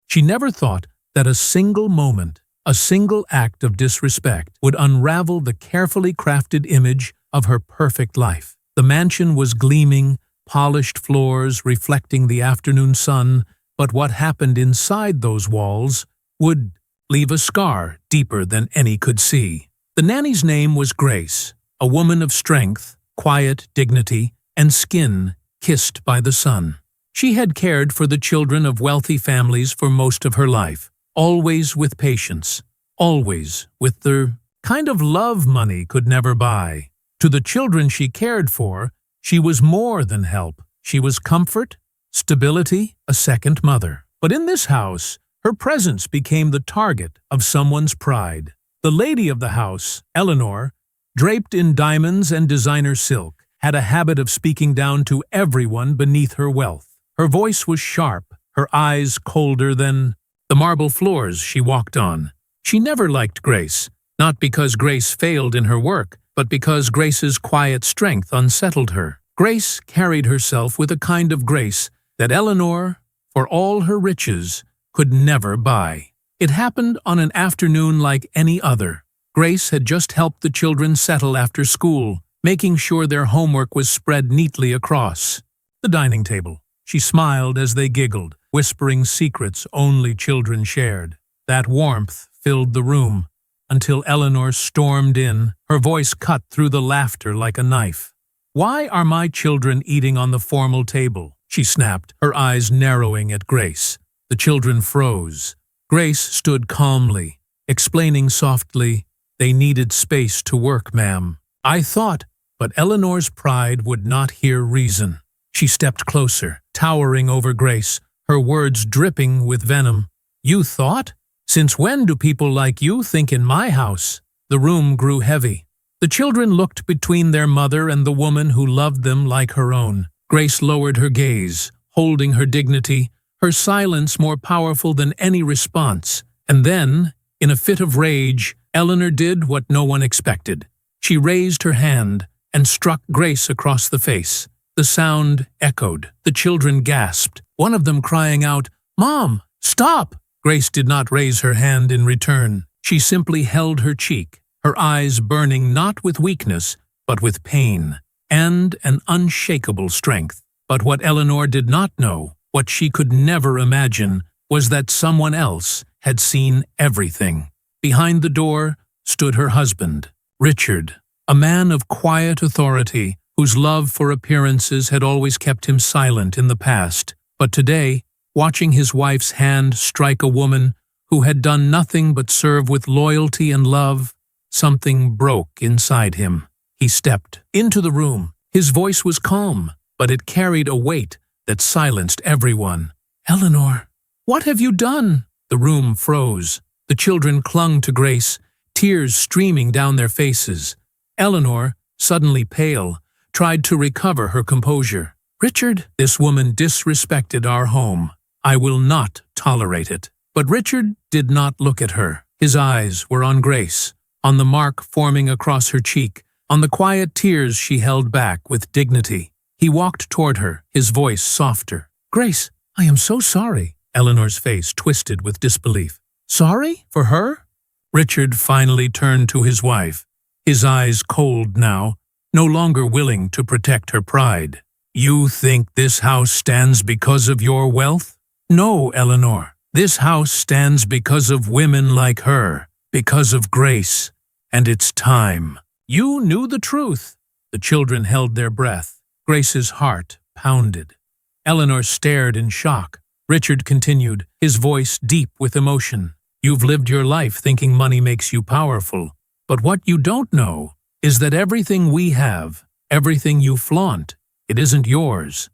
She never thought that a single moment, a single act of disrespect would unravel the carefully crafted image of her perfect life. The mansion was gleaming, polished floors reflecting the afternoon sun, but what happened inside those walls would leave a scar deeper than any could see. The nanny's name was Grace, a woman of strength, quiet dignity, and skin kissed by the sun. She had cared for the children of wealthy families for most of her life, always with patience, always with the kind of love money could never buy. To the children she cared for, she was more than help. She was comfort, stability, a second mother. But in this house, her presence became the target of someone's pride. The lady of the house, Eleanor, draped in diamonds and designer silk, had a habit of speaking down to everyone beneath her wealth. Her voice was sharp, her eyes colder than the marble floors she walked on. She never liked Grace, not because Grace failed in her work, but because Grace's quiet strength unsettled her. Grace carried herself with a kind of grace that Eleanor, for all her riches, could never buy. It happened on an afternoon like any other. Grace had just helped the children settle after school, making sure their homework was spread neatly across the dining table. She smiled as they giggled, whispering secrets only children shared. That warmth filled the room, until Eleanor stormed in, her voice cut through the laughter like a knife. "Why are my children eating on the formal table?" she snapped, her eyes narrowing at Grace. The children froze. Grace stood calmly, explaining softly, "They needed space to work, ma'am." "I thought," but Eleanor's pride would not hear reason. She stepped closer, towering over Grace, her words dripping with venom. "You thought? Since when do people like you think in my house?" The room grew heavy. The children looked between their mother and the woman who loved them like her own. Grace lowered her gaze, holding her dignity, her silence more powerful than any response. And then, in a fit of rage, Eleanor did what no one expected. She raised her hand and struck Grace across the face. The sound echoed. The children gasped, one of them crying out, "Mom, stop!" Grace did not raise her hand in return. She simply held her cheek, her eyes burning not with weakness, but with pain, and an unshakable strength. But what Eleanor did not know, what she could never imagine, was that someone else had seen everything. Behind the door stood her husband, Richard, a man of quiet authority, whose love for appearances had always kept him silent in the past. But today, watching his wife's hand strike a woman who had done nothing but serve with loyalty and love, something broke inside him. He stepped into the room. His voice was calm, but it carried a weight that silenced everyone. "Eleanor, what have you done?" The room froze. The children clung to Grace, tears streaming down their faces. Eleanor, suddenly pale, tried to recover her composure. "Richard, this woman disrespected our home. I will not tolerate it." But Richard did not look at her. His eyes were on Grace, on the mark forming across her cheek, on the quiet tears she held back with dignity. He walked toward her, his voice softer. "Grace, I am so sorry." Eleanor's face twisted with disbelief. "Sorry? For her?" Richard finally turned to his wife, his eyes cold now, no longer willing to protect her pride. "You think this house stands because of your wealth? No, Eleanor. This house stands because of women like her, because of Grace, and it's time." "You knew the truth." The children held their breath. Grace's heart pounded. Eleanor stared in shock. Richard continued, his voice deep with emotion. "You've lived your life thinking money makes you powerful. But what you don't know is that everything we have, everything you flaunt, it isn't yours.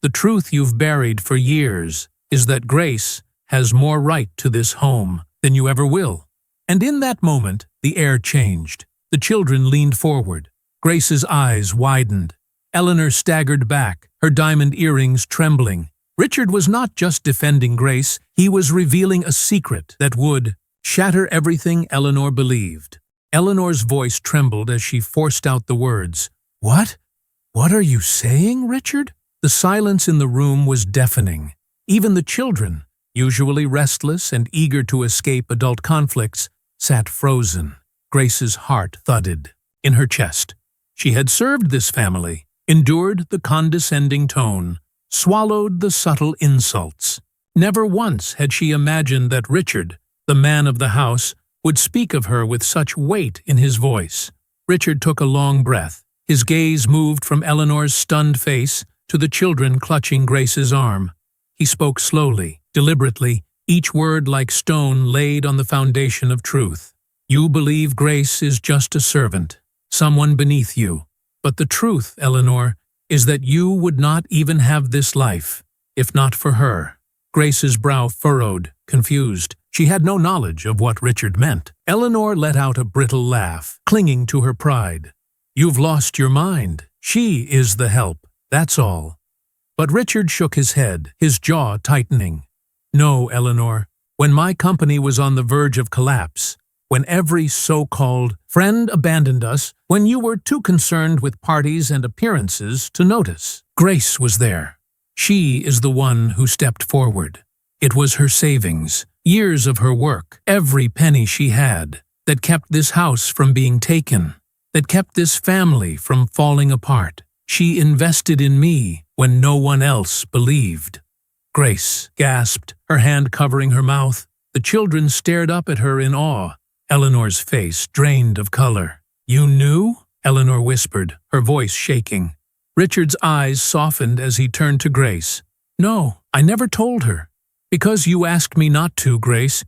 The truth you've buried for years is that Grace has more right to this home than you ever will." And in that moment, the air changed. The children leaned forward. Grace's eyes widened. Eleanor staggered back, her diamond earrings trembling. Richard was not just defending Grace, he was revealing a secret that would shatter everything Eleanor believed. Eleanor's voice trembled as she forced out the words, "What? What are you saying, Richard?" The silence in the room was deafening. Even the children, usually restless and eager to escape adult conflicts, sat frozen. Grace's heart thudded in her chest. She had served this family, endured the condescending tone, swallowed the subtle insults. Never once had she imagined that Richard, the man of the house, would speak of her with such weight in his voice. Richard took a long breath. His gaze moved from Eleanor's stunned face to the children clutching Grace's arm. He spoke slowly, deliberately, each word like stone laid on the foundation of truth. You believe Grace is just a servant, someone beneath you. But the truth, Eleanor, is that you would not even have this life, if not for her. Grace's brow furrowed, confused. She had no knowledge of what Richard meant. Eleanor let out a brittle laugh, clinging to her pride. You've lost your mind. She is the help, that's all. But Richard shook his head, his jaw tightening. No, Eleanor. When my company was on the verge of collapse, when every so-called friend abandoned us, when you were too concerned with parties and appearances to notice, Grace was there. She is the one who stepped forward. It was her savings, years of her work, every penny she had, that kept this house from being taken, that kept this family from falling apart. She invested in me when no one else believed. Grace gasped, her hand covering her mouth. The children stared up at her in awe. Eleanor's face drained of color. You knew? Eleanor whispered, her voice shaking. Richard's eyes softened as he turned to Grace. No, I never told her. Because you asked me not to, Grace.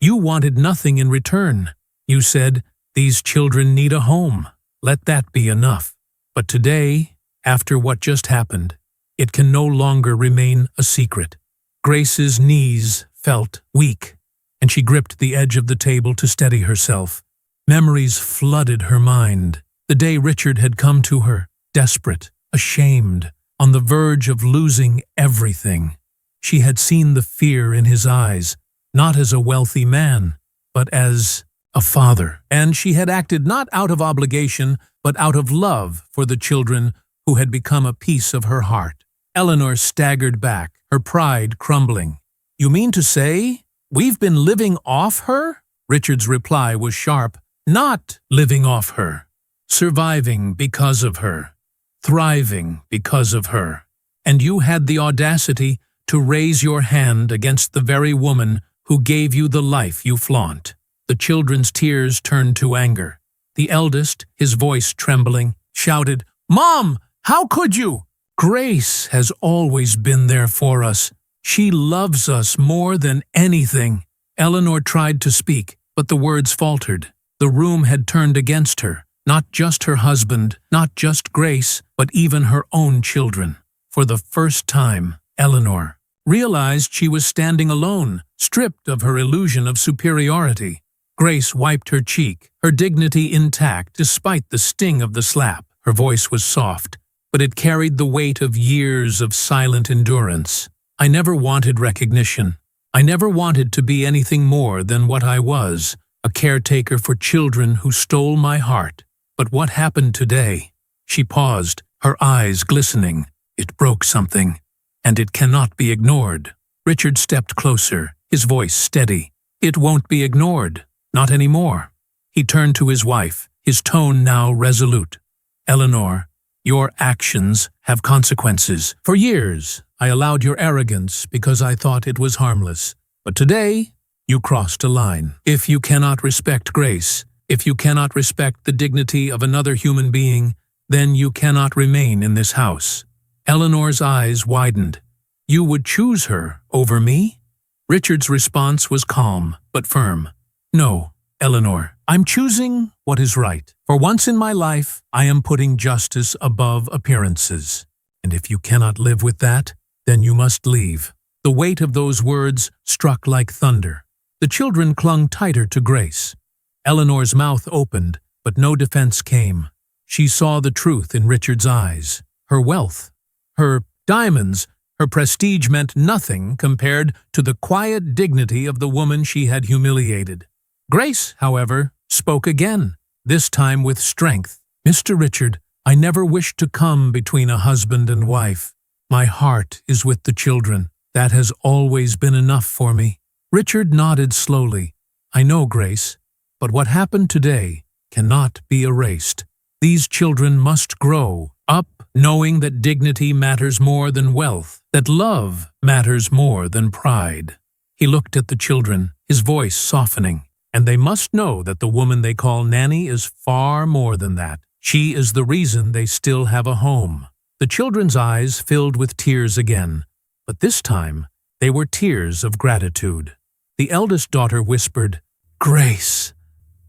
You wanted nothing in return. You said, these children need a home. Let that be enough. But today, after what just happened, it can no longer remain a secret. Grace's knees felt weak, and she gripped the edge of the table to steady herself. Memories flooded her mind. The day Richard had come to her, desperate, ashamed, on the verge of losing everything. She had seen the fear in his eyes, not as a wealthy man, but as a father. And she had acted not out of obligation, but out of love for the children who had become a piece of her heart. Eleanor staggered back, her pride crumbling. You mean to say we've been living off her? Richard's reply was sharp. Not living off her. Surviving because of her. Thriving because of her. And you had the audacity to raise your hand against the very woman who gave you the life you flaunt. The children's tears turned to anger. The eldest, his voice trembling, shouted, Mom, how could you? Grace has always been there for us. She loves us more than anything. Eleanor tried to speak, but the words faltered. The room had turned against her, not just her husband, not just Grace, but even her own children. For the first time, Eleanor realized she was standing alone, stripped of her illusion of superiority. Grace wiped her cheek, her dignity intact despite the sting of the slap. Her voice was soft, but it carried the weight of years of silent endurance. I never wanted recognition. I never wanted to be anything more than what I was, a caretaker for children who stole my heart. But what happened today? She paused, her eyes glistening. It broke something, and it cannot be ignored. Richard stepped closer, his voice steady. It won't be ignored, not anymore. He turned to his wife, his tone now resolute. Eleanor, your actions have consequences. For years, I allowed your arrogance because I thought it was harmless. But today, you crossed a line. If you cannot respect Grace, if you cannot respect the dignity of another human being, then you cannot remain in this house. Eleanor's eyes widened. You would choose her over me? Richard's response was calm, but firm. No, Eleanor, I'm choosing what is right. For once in my life, I am putting justice above appearances. And if you cannot live with that, then you must leave. The weight of those words struck like thunder. The children clung tighter to Grace. Eleanor's mouth opened, but no defense came. She saw the truth in Richard's eyes. Her wealth, her diamonds, her prestige meant nothing compared to the quiet dignity of the woman she had humiliated. Grace, however, spoke again, this time with strength. Mr. Richard, I never wished to come between a husband and wife. My heart is with the children. That has always been enough for me. Richard nodded slowly. I know, Grace, but what happened today cannot be erased. These children must grow up knowing that dignity matters more than wealth, that love matters more than pride. He looked at the children, his voice softening. And they must know that the woman they call Nanny is far more than that. She is the reason they still have a home. The children's eyes filled with tears again, but this time they were tears of gratitude. The eldest daughter whispered, Grace,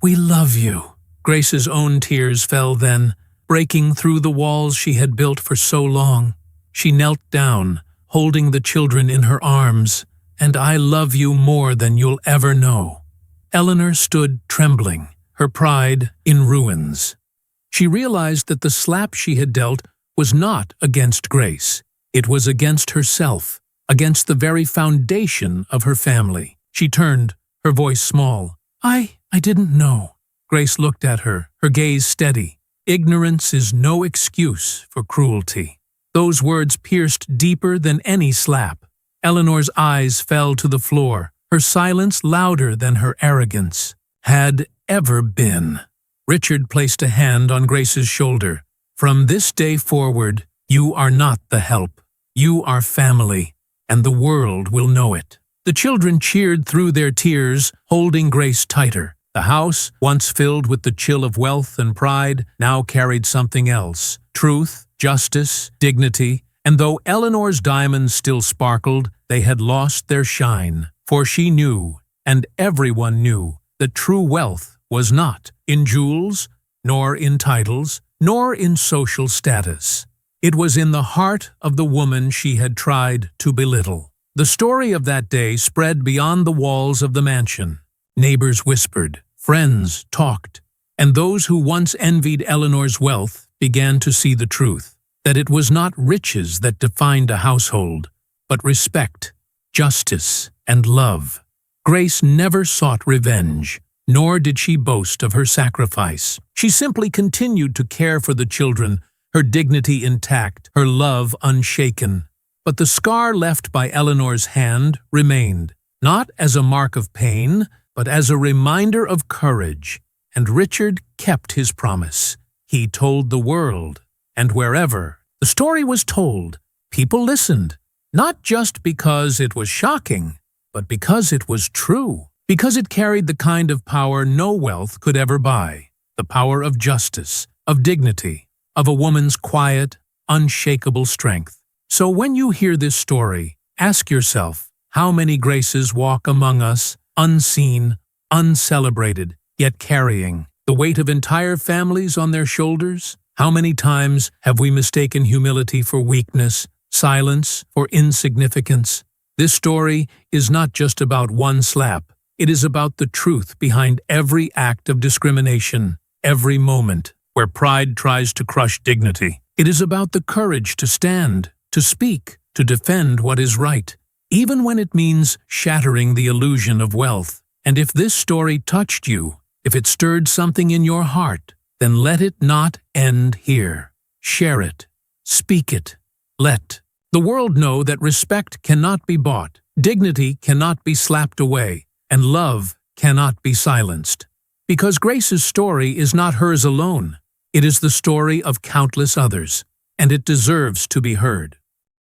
we love you. Grace's own tears fell then, breaking through the walls she had built for so long. She knelt down, holding the children in her arms, and I love you more than you'll ever know. Eleanor stood trembling, her pride in ruins. She realized that the slap she had dealt was not against Grace. It was against herself, against the very foundation of her family. She turned, her voice small. I didn't know. Grace looked at her, her gaze steady. Ignorance is no excuse for cruelty. Those words pierced deeper than any slap. Eleanor's eyes fell to the floor, her silence louder than her arrogance. Had ever been. Richard placed a hand on Grace's shoulder. From this day forward, you are not the help. You are family, and the world will know it. The children cheered through their tears, holding Grace tighter. The house, once filled with the chill of wealth and pride, now carried something else. Truth, justice, dignity, and though Eleanor's diamonds still sparkled, they had lost their shine. For she knew, and everyone knew, that true wealth was not in jewels, nor in titles, nor in social status. It was in the heart of the woman she had tried to belittle. The story of that day spread beyond the walls of the mansion. Neighbors whispered, friends talked, and those who once envied Eleanor's wealth began to see the truth, that it was not riches that defined a household, but respect, justice, and love. Grace never sought revenge, nor did she boast of her sacrifice. She simply continued to care for the children, her dignity intact, her love unshaken. But the scar left by Eleanor's hand remained, not as a mark of pain, but as a reminder of courage. And Richard kept his promise. He told the world, and wherever the story was told, people listened, not just because it was shocking, but because it was true, because it carried the kind of power no wealth could ever buy, the power of justice, of dignity, of a woman's quiet, unshakable strength. So when you hear this story, ask yourself, how many Graces walk among us, unseen, uncelebrated, yet carrying the weight of entire families on their shoulders? How many times have we mistaken humility for weakness, silence for insignificance? This story is not just about one slap. It is about the truth behind every act of discrimination, every moment where pride tries to crush dignity. It is about the courage to stand, to speak, to defend what is right, even when it means shattering the illusion of wealth. And if this story touched you, if it stirred something in your heart, then let it not end here. Share it. Speak it. Let the world know that respect cannot be bought, dignity cannot be slapped away, and love cannot be silenced. Because Grace's story is not hers alone. It is the story of countless others, and it deserves to be heard.